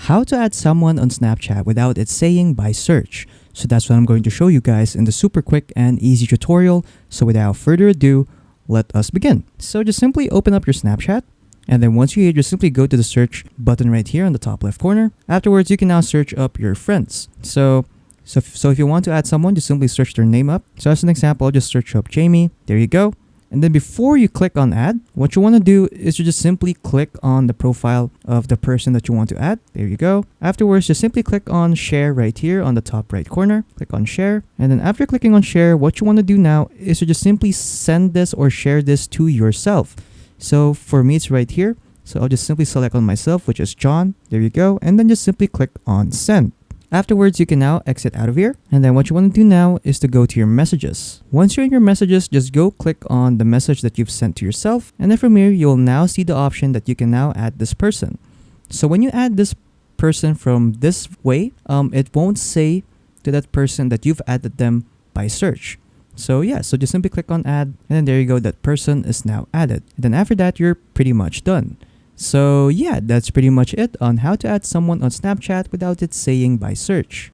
How to add someone on Snapchat without it saying by search. So that's what I'm going to show you guys in the super quick and easy tutorial. So without further ado, let us begin. So just simply open up your Snapchat. And then once you're here, just simply go to the search button right here on the top left corner. Afterwards, you can now search up your friends. So if you want to add someone, just simply search their name up. So as an example, I'll just search up Jamie. There you go. And then before you click on add, what you want to do is to just simply click on the profile of the person that you want to add. There you go. Afterwards, just simply click on share right here on the top right corner. Click on share. And then after clicking on share, what you want to do now is to just simply send this or share this to yourself. So for me, it's right here. So I'll just simply select on myself, which is John. There you go. And then just simply click on send. Afterwards, you can now exit out of here. And then what you want to do now is to go to your messages. Once you're in your messages, just go click on the message that you've sent to yourself. And then from here, you'll now see the option that you can now add this person. So when you add this person from this way, it won't say to that person that you've added them by search. So yeah, so just simply click on add. And then there you go, that person is now added. And then after that, you're pretty much done. So yeah, that's pretty much it on how to add someone on Snapchat without it saying by search.